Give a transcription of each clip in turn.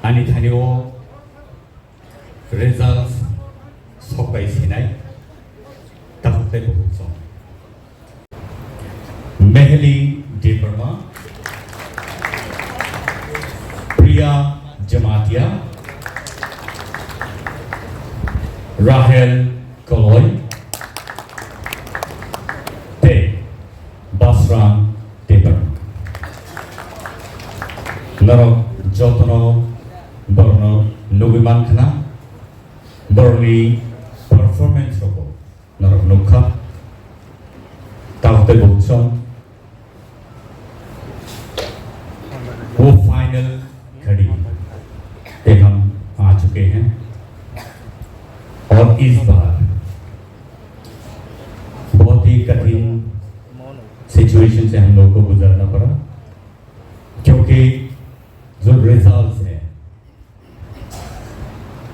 Ani thanio results sokai sinai tapte bohutso Mehli Deparma Priya Jamatia Rahel Koloy Te Basram Deparma Narok Jotono Borno Nubiman Khana Borni performance roko Narok Nukha Tavte Bukson वो final घड़ी पे हम आ चुके हैं और इस बार बहुत ही कठिन सिचुएशन से हम लोग को गुजरना पड़ा क्योंकि जो रिजल्ट्स है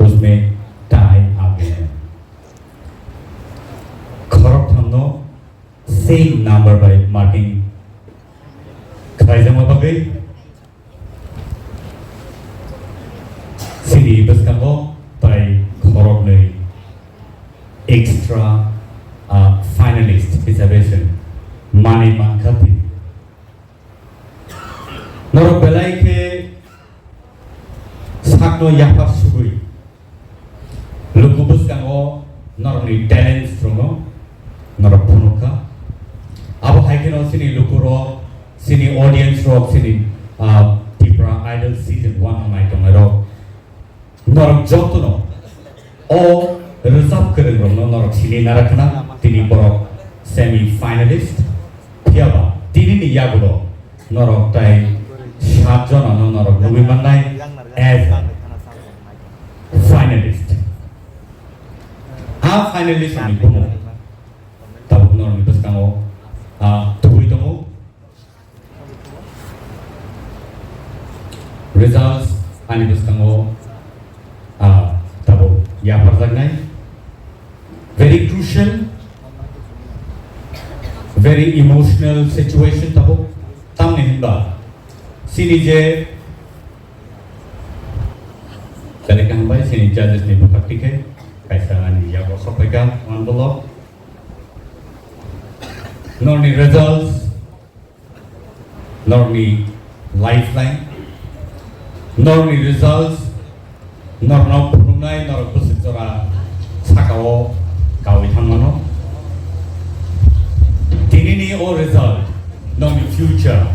उसमें टाई आ गए हैं खरब हमनो सेम नंबर बाय मार्किंग खाइजमा बगै Sini bersama by Korobnei extra finalist exhibition Mani Mankati. Norok belai ke sakno yapak sugui. Lukubus kango norok ni talent strono norok punuka. Abo haikeno sini lukuro sini audience rock sini Tipra Idol season 1 on my tongue Norok Jotono all reserve keren romno norok sini narakna tini borok semi finalist Piaba tini ni yagulo norok tai 7 jon ano norok nubimanai as finalist finalist ni bomo tabuk norok ni beskango tubui tomo results ani beskango tabo ya parzagnai very crucial very emotional situation tabo tamne hinda sini je kale kan bai sini judges ni bukti ke kaisa ani ya bo sopeka envelope nor ni results nor ni lifeline nor ni results nor no pununai nor busukora sakao kawi hamano tinini o result no ni future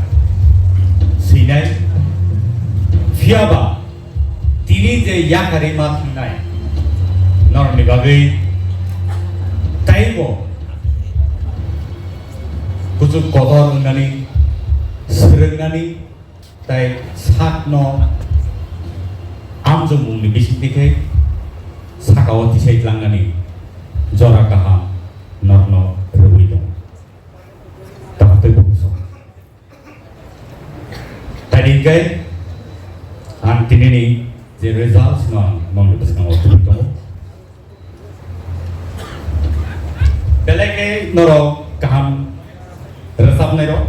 sinai fiaba tini je yakari ma thnai nor ni bagai taibo kuchu kodor ngani srengani tai sakno Amjung mungni bisik dike sakawati say langani jora kaha norno ruido tapte bukso tadi kai antinini je results non mong besang otuito beleke noro kaham resap nero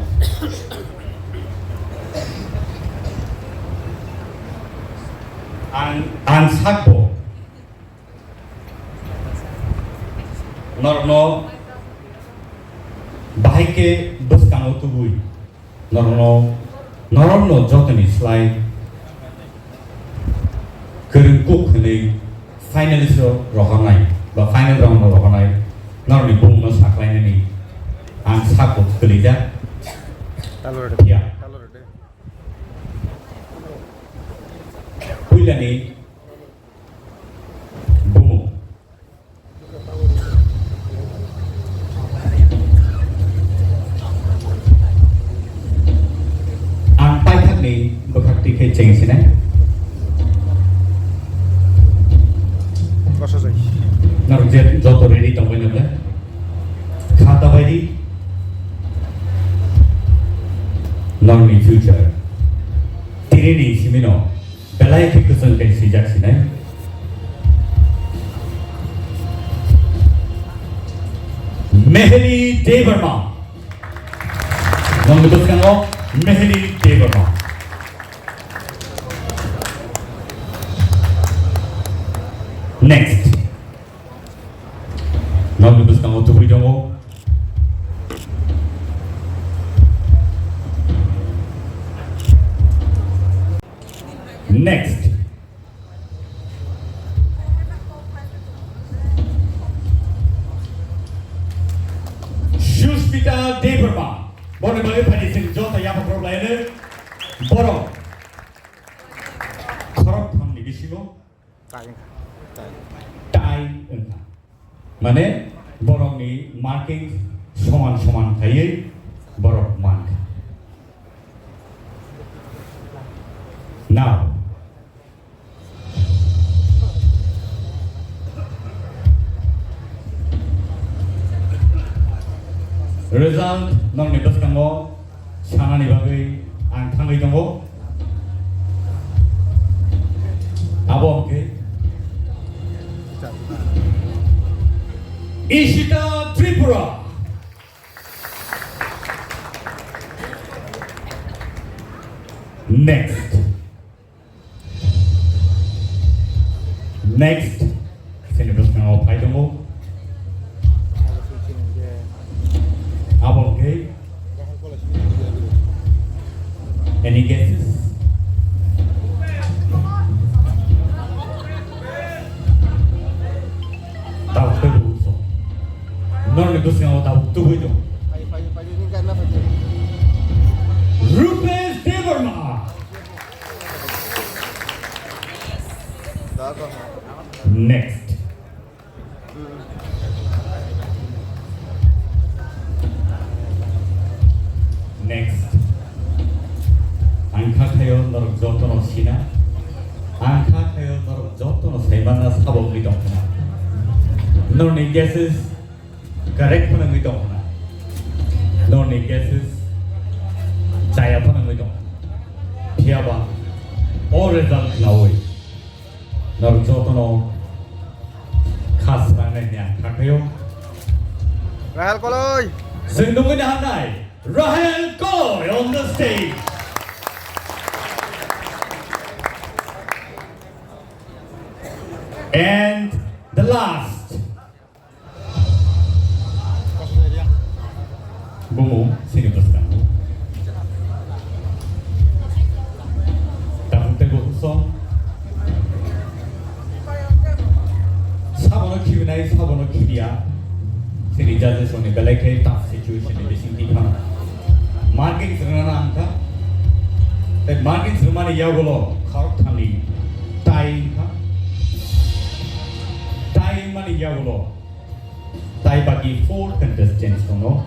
an sakbo norno bahike buskano tubui norno jotani slide kerengkuk hene finalist rohanai ba final round rohanai norni bungno saklaini ni an sakbo kelija ya Puilani Bumu Ampai thak ni bakti ke cheng sinai Kosa jai Nar je joto ready tong boi nabla Khata bari Long ni future Tiri ni simino Belai ke kusun kai sijak sinai Mehli Devarma Memutuskan Mehli Devarma Next. Now we must come to video. Next. Sushmita Deverma. Born by Paris Jota Yapaprolaine. Boro. Corrupt on the Gishigo. Tai. Mane. Borong marking. Soman Taye. Borok mark. Now. Result non ni baskango sana ni bagai ang thangai tongo abo ke Ishita Tripura next sini baskango pai tongo okay. Any guesses? Tahu tu so. Non negosiasi tahu tu itu. Rupesh Deverma. Next. Angka tayo norok joto no sina, angka tayo norok joto no saimana sabog gitu. No any guesses, correct pun gitu. No any guesses, saya pun gitu. Siapa? All result naui. Norok joto no khas banget ya. Kakyo. Rahel Koloy. Sendungnya handai. Rahel Koloy on the stage. And the last. Bumu, sini paskan. Tahun tego song. Sabono kiunai, sabono kidia. Sini judges on the belake tough situation in the city. Marking serana angka. That marking serana yagolo kharap thani. Tai ka. Tai mani yagulo. Tai bagi 4 contestants no.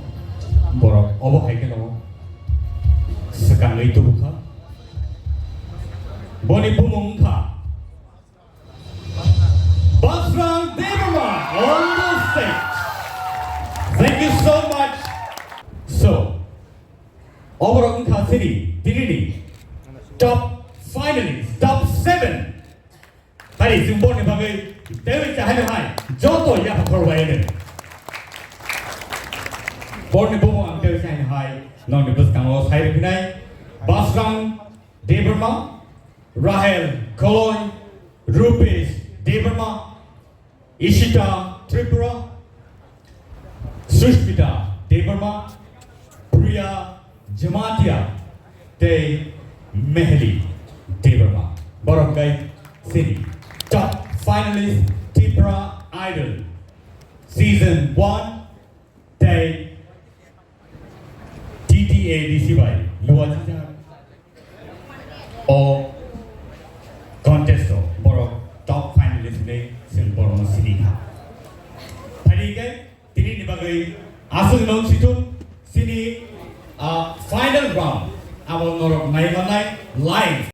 Borok obo hai ke no. Sekarang itu buka. Boni bumung ka. Basrang Deverma on the stage. Thank you so much. So, overall ka sini, dini top finalists, top 7. Hari simbol ni bagai David cahaya hai, joto ya perwain. Born bomo ang David cahaya hai, non di berskango saya pinai, Basrang Deverma, Rahel Koloy, Rupesh Deverma, Ishita Tripura, Sushmita Deverma, Priya Jamatia, De Mehli Deverma. Barangay Sini. Top finalist Tipra Idol Season 1 Day TTA DCY luar o contesto boro top finalist ne sil boro sini hari ke tini ni bagai asul non situn sini final round awal norok mai live